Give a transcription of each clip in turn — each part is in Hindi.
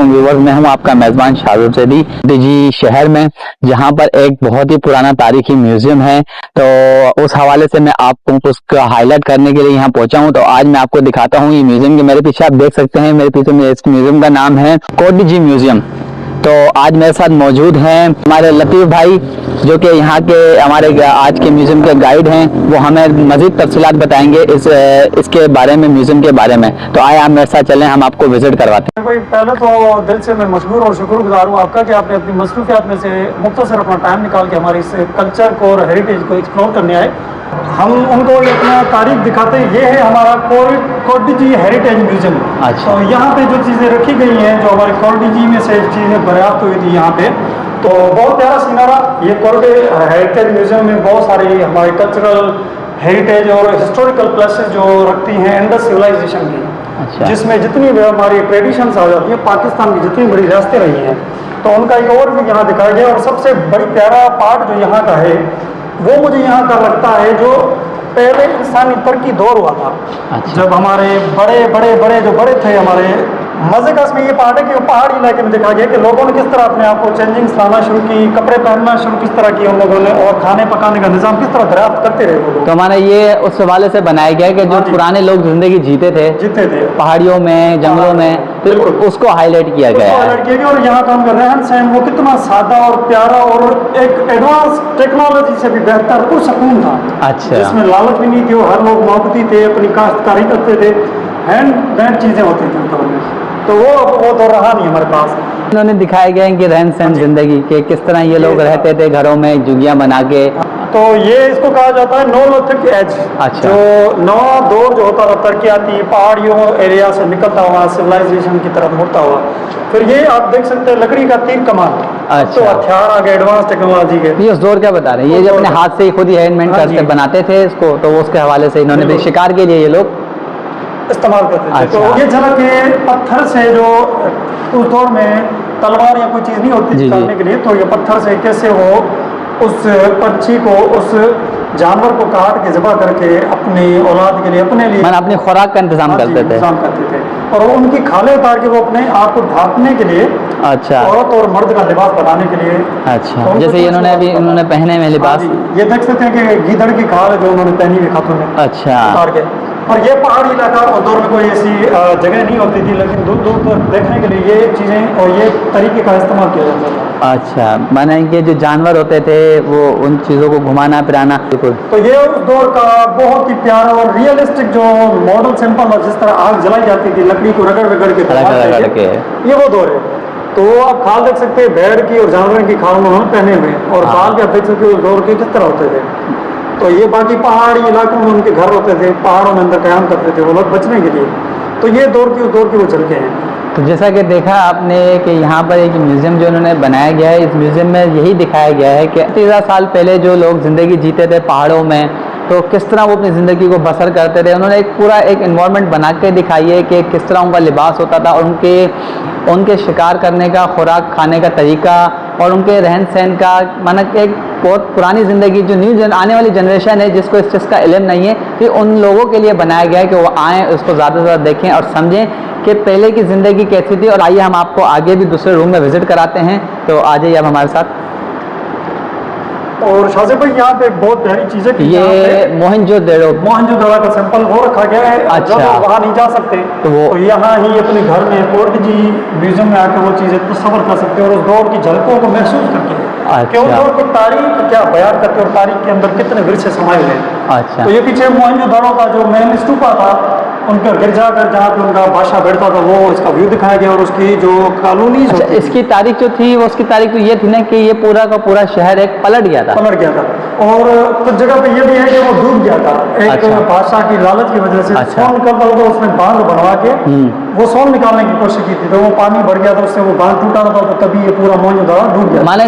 वालेकुम व्यूअर्स, मैं हूं आपका मेजबान शाहरुख सैदी जी शहर में, जहां पर एक बहुत ही पुराना तारीखी म्यूजियम है। तो उस हवाले से मैं आपको उसका हाईलाइट करने के लिए यहां पहुंचा हूं। तो आज मैं आपको दिखाता हूं ये म्यूजियम के मेरे पीछे आप देख सकते हैं, मेरे पीछे में इस म्यूजियम का नाम है कोडीजी म्यूजियम। तो आज मेरे साथ मौजूद हैं हमारे लतीफ भाई, जो कि यहाँ के हमारे आज के म्यूजियम के गाइड हैं। वो हमें मजीद तफसीलात बताएंगे इसके बारे में, म्यूजियम के बारे में। तो आए आप मेरे साथ चलें, हम आपको विजिट करवाते हैं। भाई पहले तो दिल से मैं मशहूर और शुक्रगुजार हूँ आपका कि आपने अपनी मसरूफियात में से मुख्तसर अपना टाइम निकाल के हमारे इस कल्चर को और हेरिटेज को एक्सप्लोर करने आए। हम उनको अपना तारीख दिखाते हैं। ये है हमारा कोडीजी हेरिटेज म्यूजियम। अच्छा। तो यहाँ पे जो चीज़ें रखी गई हैं, जो हमारे कोडीजी में से चीज़ें दरियाफ्त हुई थी यहाँ पे, तो बहुत प्यारा सिनारा। ये कोडीजी हेरिटेज म्यूजियम में बहुत सारी हमारी कल्चरल हेरिटेज और हिस्टोरिकल प्लेसेस जो रखती हैं इंडस सिविलाइजेशन की। अच्छा। जिसमें जितनी भी हमारी ट्रेडिशंस आ जाती हैं, पाकिस्तान की जितनी बड़ी रियासतें रही हैं, तो उनका एक और भी यहाँ दिखाया गया। और सबसे बड़ी प्यारा पार्ट जो यहाँ का है, वो मुझे यहाँ का लगता है जो पहले इंसानी तरक्की दौर हुआ था। अच्छा। जब हमारे बड़े थे हमारे मजे का इसमें ये पार्ट है कि पहाड़ी इलाके में देखा गया कि लोगों ने किस तरह अपने आप को चेंजिंग लाना शुरू की, कपड़े पहनना शुरू किस तरह किया उन लोगों ने, और खाने पकाने का निजाम किस तरह दरियाफ्त करते रहे वो लोग। तो हमारा ये उस हवाले से बनाया गया है कि जो पुराने लोग जिंदगी जीते थे पहाड़ियों में, जंगलों में, तो उसको हाईलाइट किया गया है। और यहाँ का उनका रहन सहन वो कितना सादा और प्यारा और एक एडवांस टेक्नोलॉजी से भी बेहतर पुरसकून था। अच्छा। जिसमें लालच भी नहीं थी, वो हर लोग मोहब्बती थे, अपनी काश्तकारी करते थे, हैंड मेड चीजें होती थी उनके में। तो वो तो रहा नहीं हमारे पास। इन्होंने दिखाया गया है कि रहन सहन जिंदगी के किस तरह ये लोग रहते थे घरों में झुग्गियां बना के। तो ये इसको कहा जाता है नोलोथिक एज। अच्छा। जो नवा दौर जो होता था तरक्याती पहाड़ियों एरिया से निकलता हुआ सिविलाइजेशन की तरफ मुड़ता हुआ। फिर ये आप देख सकते हैं लकड़ी का तीर कमान। अच्छा। तो हथियार आ गए एडवांस टेक्नोलॉजी के। ये उस दौर क्या बता रहे हैं, ये जो अपने हाथ से खुद ही हैंडमेड करते बनाते थे इसको, तो उसके हवाले से इन्होंने भी शिकार के लिए ये लोग इस्तेमाल करते थे। अच्छा। तो ये झलक है पत्थर से, जो उस दौर में तलवार या कोई चीज़ नहीं होती थी करने के लिए, तो ये पत्थर से कैसे वो उस पंछी को, उस जानवर को काट के ज़बह करके अपनी औलाद के लिए, अपने लिए, मैंने अपनी खुराक का इंतजाम करते थे। और वो उनकी खाले उतार के वो अपने आप को ढांकने के लिए, अच्छा, औरत और मर्द का लिबास बनाने के लिए। अच्छा। तो जैसे इन्होंने पहने में लिबास, ये देख सकते हैं कि गीदड़ की खाल जो उन्होंने पहनी हुई खातों ने। अच्छा। उतार के। और ये पहाड़ी इलाका उस दौर में कोई ऐसी जगह नहीं होती थी, लेकिन दूर दूर तक देखने के लिए ये चीज़ें और ये तरीके का इस्तेमाल किया जाता था। अच्छा, माने कि जो जानवर होते थे वो उन चीज़ों को घुमाना फिराना। तो ये उस दौर का बहुत ही प्यारा और रियलिस्टिक जो मॉडल सिंपल और जिस तरह आग जलाई जाती थी लकड़ी को रगड़ रगड़ के, ये वो दौर है। तो आप खाल देख सकते हैं भेड़ की और जानवर की खाल उन्होंने पहने हुए, और बाल भी आप देख सकते हैं उस दौर के किस तरह होते थे। तो ये बाकी पहाड़ी इलाकों में उनके घर होते थे, पहाड़ों में अंदर क़याम करते थे वो लोग बचने के लिए। तो ये उस दौर की वो झलके हैं। तो जैसा कि देखा आपने कि यहाँ पर एक म्यूज़ियम जो इन्होंने बनाया गया है, इस म्यूज़ियम में यही दिखाया गया है कि 13 साल पहले जो लोग ज़िंदगी जीते थे पहाड़ों में, तो किस तरह वो अपनी ज़िंदगी को बसर करते थे। उन्होंने एक पूरा एक इन्वायरमेंट बना के दिखाई है कि किस तरह उनका लिबास होता था, और उनके शिकार करने का, खुराक खाने का तरीका, और उनके रहन सहन का, माना एक बहुत पुरानी ज़िंदगी जो आने वाली जनरेशन है जिसको इस चीज़ का इल्म नहीं है, कि उन लोगों के लिए बनाया गया है कि वो आएँ, उसको ज़्यादा से ज़्यादा देखें और समझें कि पहले की ज़िंदगी कैसी थी। और आइए हम आपको आगे भी दूसरे रूम में विज़िट कराते हैं। तो आ जाइए अब हमारे साथ। और शाहज़ेब भाई यहाँ पे बहुत प्यारी चीज़ें की। ये मोहनजोदड़ो का सैंपल वो रखा गया है। अच्छा। जब वहाँ नहीं जा सकते तो यहाँ ही अपने घर में कोडीजी म्यूजियम में आकर वो चीज़ें तस्वर कर सकते हैं और उस दौर की झलकों को महसूस करके। अच्छा। कि उस दौर की तारीख क्या बयान करते हैं और तारीख के अंदर कितने विरसे समाये हुए हैं। अच्छा। तो ये पीछे मोहनजोदड़ो का जो मेन स्तूपा था, उनका गिरजाघर जहाँ पे उनका बादशाह बैठता था, वो इसका व्यू दिखाया गया। और उसकी जो कॉलोनी, अच्छा, इसकी तारीख जो थी वो, उसकी तारीख तो ये थी ना कि ये पूरा का पूरा शहर एक पलट गया था। और कुछ जगह पे ये भी है कि वो डूब गया था एक अच्छा। बादशाह की लालच की वजह से। अच्छा। सोन निकलता था, उसने बांध बनवा के वो सोन निकालने की कोशिश की थी, तो वो पानी भर गया था, उससे वो बांध टूटा था, तो तभी ये पूरा मोहनजोदड़ो डूब गया। माना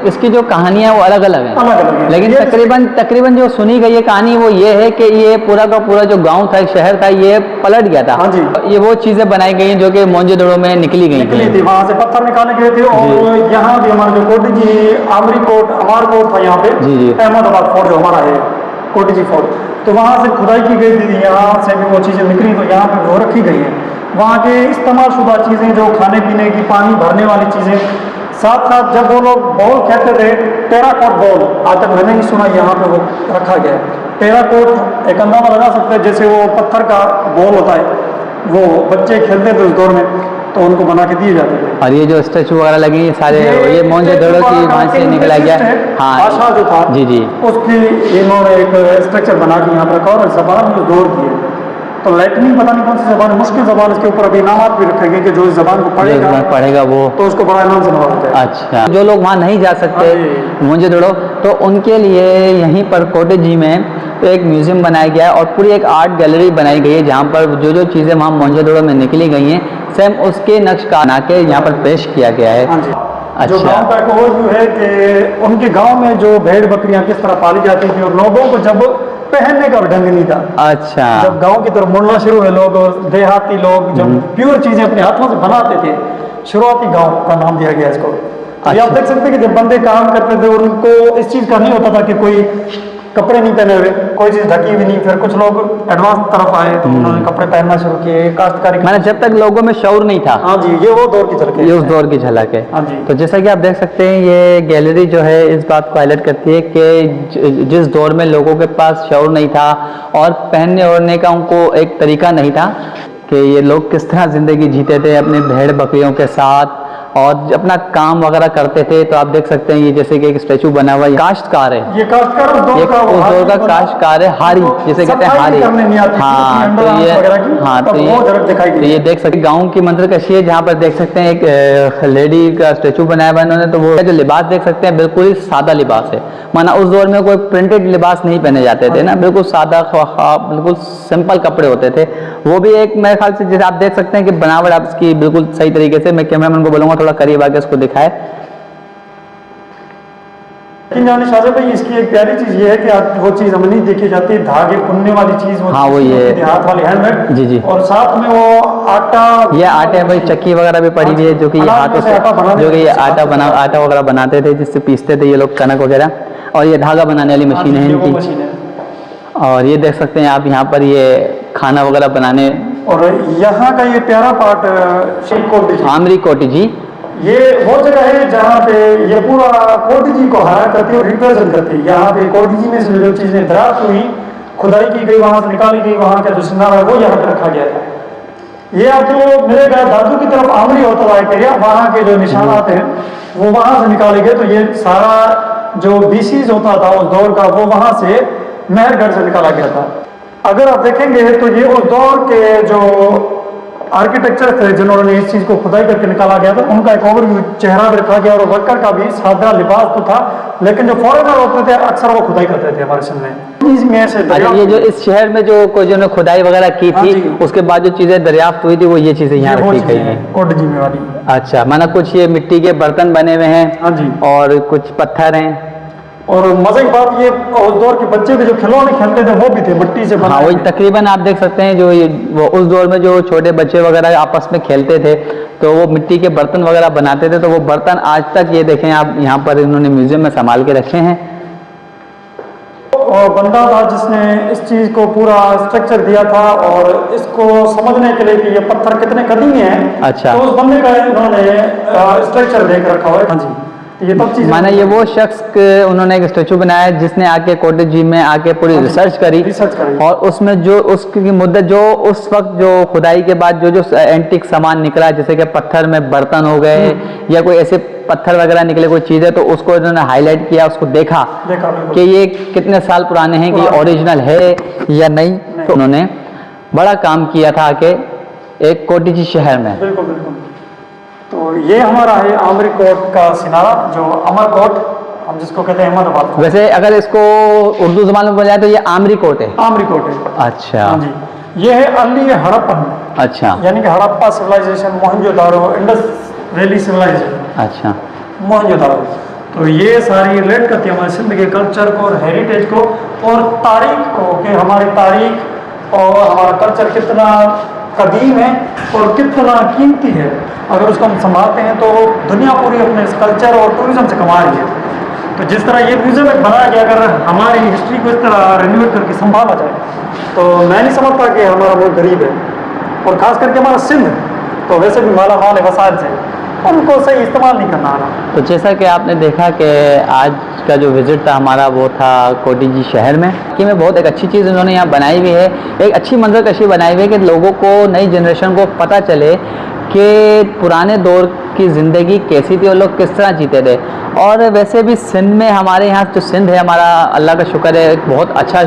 इसकी जो कहानियां वो अलग अलग हैं, लेकिन तकरीबन जो सुनी गई है कहानी वो ये है कि ये पूरा का पूरा जो गांव था, शहर था, ये पलट गया था। हाँ जी। ये वो चीजें बनाई गई हैं जो कि मोहनजोदड़ो में निकली थी। वहां से पत्थर निकाले गए थे। और यहाँ भी हमारा जो कोडीजी अमार कोट था यहाँ पे, अहमदाबाद फोर्ट जो हमारा है कोडीजी फोर्ट, तो वहाँ से खुदाई की गई थी, यहाँ से भी वो चीज़ें निकली, तो यहाँ पे वो रखी गई है। वहाँ के इस्तेमाल शुदा चीज़ें, जो खाने पीने की, पानी भरने वाली चीज़ें, साथ साथ जब वो लोग बॉल खेलते थे, टेराकोट बॉल, आज तक मैंने नहीं सुना यहाँ पे वो रखा गया है। टेराकोट एक अंदाजा लगा सकते हैं, जैसे वो पत्थर का बॉल होता है, वो बच्चे खेलते थे उस दौर में, तो उनको बना के दिए जाते थे। और ये जो स्टैचू वगैरह लगे ये सारे ये मोहनजोदड़ो की वहाँ से निकला गया। हाँ भाषा जो था जी जी, उसकी इन्होंने एक स्ट्रक्चर बना के यहाँ पर रखा, और जबान उस दौर की है। तो लैटिन पता नहीं कौन सी जबान है, मुश्किल जबान, इसके ऊपर अभी इनामात भी रखे गए कि जो इस जबान को पढ़ेगा वो तो उसको बड़ा इनाम से नवाजा जाएगा। अच्छा, जो लोग वहाँ नहीं जा सकते मोहनजोदड़ो, तो उनके लिए यहीं पर कोटेजी में तो एक म्यूजियम बनाया गया है और पूरी एक आर्ट गैलरी बनाई गई है, जहाँ पर जो जो चीज़ें वहाँ मोहनजोदड़ो में निकली गई हैं सेम उसके नक्श बना के यहाँ पर पेश किया गया है। हाँ जी। अच्छा। जो गांव का एक ओवरव्यू है कि उनके गांव में जो भेड़ बकरियां किस तरह पाली जाती थी, और लोगों को जब पहनने का ढंग नहीं था। अच्छा। जब गांव की तरफ मुड़ना शुरू हुए लोग, और देहाती लोग जब प्योर चीजें अपने हाथों से बनाते थे, शुरुआती गांव का नाम दिया गया इसको। अच्छा। आप देख सकते हैं कि जब बंदे काम करते थे और उनको इस चीज का नहीं होता था कि कोई कपड़े नहीं पहने हुए, कोई चीज ढकी हुई नहीं, फिर कुछ लोग एडवांस तरफ आए तो उन्होंने कपड़े पहनना शुरू किए, काश्तकारी। मैंने जब तक लोगों में शौर नहीं था। हाँ जी, ये वो दौर की झलक है, ये उस दौर की झलक है। हाँ जी। तो जैसा कि आप देख सकते हैं ये गैलरी जो है इस बात को हाईलाइट करती है कि जिस दौर में लोगों के पास शौर नहीं था और पहनने ओढ़ने का उनको एक तरीका नहीं था कि ये लोग किस तरह जिंदगी जीते थे अपने भेड़ बकरियों के साथ और अपना काम वगैरह करते थे। तो आप देख सकते हैं ये जैसे कि एक स्टैचू बना हुआ है, काश्तकार है, ये काश्तकार उस दौर का काश्तकार है, हारी जिसे कहते हैं, हारी। हाँ तो ये देख सकते गाँव की मंत्रकशी है, जहाँ पर देख सकते हैं एक लेडी का स्टैचू बनाया हुआ इन्होंने। तो वो जो लिबास देख सकते हैं बिल्कुल ही सादा लिबास है, माना उस दौर में कोई प्रिंटेड लिबास नहीं पहने जाते थे ना, बिल्कुल सादा बिल्कुल सिंपल कपड़े होते थे। वो भी एक मेरे ख्याल से जैसे आप देख सकते हैं कि बनावट आप इसकी बिल्कुल सही तरीके से, मैं कैमरामैन को बोलूँगा थोड़ा करीब आके उसको दिखाए। लेकिन शाहज़ाद भाई इसकी एक प्यारी चीज ये है कि आप वो चीज हमें नहीं देखी जाती, धागे बुनने वाली चीज, हाँ वो ये हाथ वाली हैंडमेड जी जी, और साथ में वो आटा, ये आटे भाई चक्की वगैरह भी पड़ी हुई है जो कि ये हाथों से जो कि ये आटा वगैरह बनाते थे, जिससे पीसते थे ये लोग कनक वगैरह। और ये धागा बनाने वाली मशीन है इनकी। और ये देख सकते हैं आप यहाँ पर ये खाना वगैरह बनाने। और यहाँ का ये प्यारा पार्ट आमरी कोटी जी, ये वो जगह है जहाँ पे ये पूरा कोटी जी को हरा करती है और रिप्रेजेंट करती है। यहाँ पे कोटी जी में से जो चीजें दराज हुई, खुदाई की गई, वहां से निकाली गई, वहां का जो सिंगार है वो यहाँ पे रखा गया था। ये आपको मिलेगा दादू की तरफ आमरी होता है, वहाँ के जो निशानात हैं वो वहां से निकाले गए। तो ये सारा जो बीसीज होता था उस दौर का, वो वहां से मेहरगढ़ से निकाला गया था। अगर आप देखेंगे तो ये उस दौर के जो आर्किटेक्चर थे जिन्होंने इस चीज को खुदाई करके निकाला गया था, उनका एक ओवरव्यू चेहरा भी रखा गया, और वर्कर का भी सादा लिबास तो था, लेकिन जो फॉरेनर होते थे अक्सर वो खुदाई करते थे हमारे सामने। इसमें से ये जो इस शहर में जो कोई जिन्होंने खुदाई वगैरह की थी, उसके बाद जो चीजें दरियाफ्त हुई थी वो ये चीजें यहाँ रखी गई हैं कोटजी में वाली। अच्छा, माना कुछ ये मिट्टी के बर्तन बने हुए हैं। हाँ जी। और कुछ पत्थर हैं। और मजे की बात ये उस दौर के बच्चे भी जो खिलौने खेलते थे वो भी थे मिट्टी से बने। हाँ वही तकरीबन आप देख सकते हैं जो ये वो उस दौर में जो छोटे बच्चे वगैरह आपस में खेलते थे तो वो मिट्टी के बर्तन वगैरह बनाते थे। तो वो बर्तन आज तक ये देखें आप यहाँ पर इन्होंने म्यूजियम में संभाल के रखे हैं। और बंदा था जिसने इस चीज को पूरा स्ट्रक्चर दिया था, और इसको समझने के लिए कि ये पत्थर कितने कदीमी हैं, अच्छा, तो उस बंदे का इन्होंने स्ट्रक्चर देख रखा हुआ है। हाँ जी, ये तब चीज माना ये वो शख्स उन्होंने एक स्टेचू बनाया है जिसने आके कोटेजी में आके पूरी रिसर्च करी और उसमें जो उसकी मुद्दत जो उस वक्त जो खुदाई के बाद जो जो एंटीक सामान निकला, जैसे कि पत्थर में बर्तन हो गए या कोई ऐसे पत्थर वगैरह निकले कोई चीज़ है, तो उसको इन्होंने हाईलाइट किया, उसको देखा कि ये कितने साल पुराने हैं, कि ओरिजिनल है या नहीं। तो उन्होंने बड़ा काम किया था कि एक कोटेजी शहर में। बिल्कुल बिल्कुल। तो ये हमारा है आमरी कोट का सिनारा, जो अमरकोट हम जिसको कहते हैं अहमदाबाद। वैसे अगर इसको उर्दू ज़बान में बोला जाए तो ये आमरी कोट है। आमरी कोट है। अच्छा। हाँ जी, ये है अर्ली हड़प्पन। अच्छा। यानी कि Harappa civilisation, Mohenjodaro, Indus valley civilisation. अच्छा। मोहनजोदारो। तो ये सारी रिलेट करती है हमारे सिंध के कल्चर को और हेरिटेज को और तारीख को, कि हमारी तारीख और हमारा कल्चर कितना कदीम है और कितना कीमती है। अगर उसको हम संभालते हैं तो दुनिया पूरी अपने इस कल्चर और टूरिज्म से कमा रही है। तो जिस तरह ये म्यूजियम में बनाया गया, अगर हमारी हिस्ट्री को इस तरह रिन्यूएट करके संभाला जाए तो मैं नहीं समझता कि हमारा मुल्क गरीब है। और खास करके हमारा सिंध तो वैसे भी माला माल है वसाइल से, और उनको सही इस्तेमाल नहीं करना आ रहा। तो जैसा कि आपने देखा कि आज का जो विज़िट था हमारा वो था कोटी जी शहर में कि में बहुत एक अच्छी चीज़ उन्होंने यहाँ बनाई हुई है, एक अच्छी मंजरकशी बनाई हुई है कि लोगों को, नई जनरेशन को पता चले कि पुराने दौर की ज़िंदगी कैसी थी और लोग किस तरह जीते थे। और वैसे भी सिंध में, हमारे यहाँ जो सिंध है हमारा, अल्लाह का शुक्र है, एक बहुत अच्छा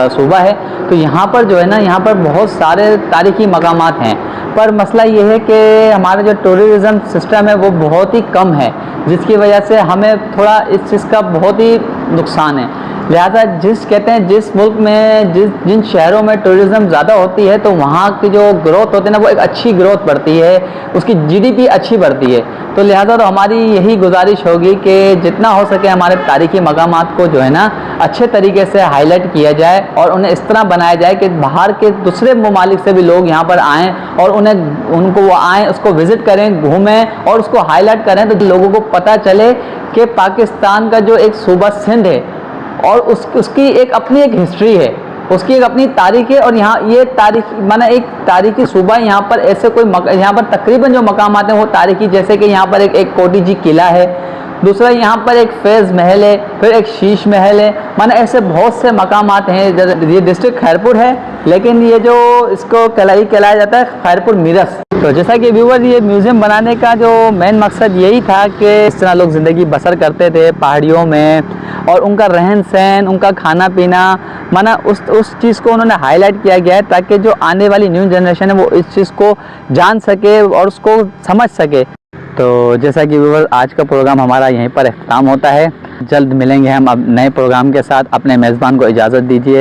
सूबा है। तो यहाँ पर जो है ना, यहाँ पर बहुत सारे तारीख़ी मकामात हैं, पर मसला ये है कि हमारा जो टूरिज़्म सिस्टम है वो बहुत ही कम है, जिसकी वजह से हमें थोड़ा इस चीज़ का बहुत ही नुकसान है। लिहाजा कहते हैं जिस मुल्क में जिन शहरों में टूरिज़्म ज़्यादा होती है तो वहाँ की जो ग्रोथ होती है ना, वो एक अच्छी ग्रोथ बढ़ती है, उसकी जीडीपी अच्छी बढ़ती है। तो लिहाजा तो हमारी यही गुजारिश होगी कि जितना हो सके हमारे तारीख़ी मकामात को जो है ना अच्छे तरीके से हाईलाइट किया जाए और उन्हें इस तरह बनाया जाए कि बाहर के दूसरे ममालिक से भी लोग यहाँ पर आएँ और उनको वो आएँ, उसको विज़िट करें, घूमें और उसको हाईलाइट करें, तो लोगों को पता चले कि पाकिस्तान का जो एक सूबा सिंध है और उसकी एक अपनी एक हिस्ट्री है, उसकी एक अपनी तारीख है। और यहाँ ये तारीख माना एक तारीखी सूबा, यहाँ पर ऐसे कोई यहाँ पर तकरीबन जो मकाम आते हैं वो तारीखी, जैसे कि यहाँ पर एक कोटी जी किला है, दूसरा यहाँ पर एक फैज़ महल है, फिर एक शीश महल है, माना ऐसे बहुत से मकामात हैं। ये डिस्ट्रिक्ट खैरपुर है, लेकिन ये जो इसको कहलाया जाता है खैरपुर मिरस। तो जैसा कि व्यूअर, ये म्यूज़ियम बनाने का जो मेन मकसद यही था कि इस तरह लोग ज़िंदगी बसर करते थे पहाड़ियों में, और उनका रहन सहन, उनका खाना पीना, माना उस चीज़ को उन्होंने हाईलाइट किया गया है ताकि जो आने वाली न्यू जनरेशन है वो इस चीज़ को जान सके और उसको समझ सके। तो जैसा कि व्यूअर, आज का प्रोग्राम हमारा यहीं पर इख्तिताम होता है। जल्द मिलेंगे हम अब नए प्रोग्राम के साथ। अपने मेज़बान को इजाज़त दीजिए।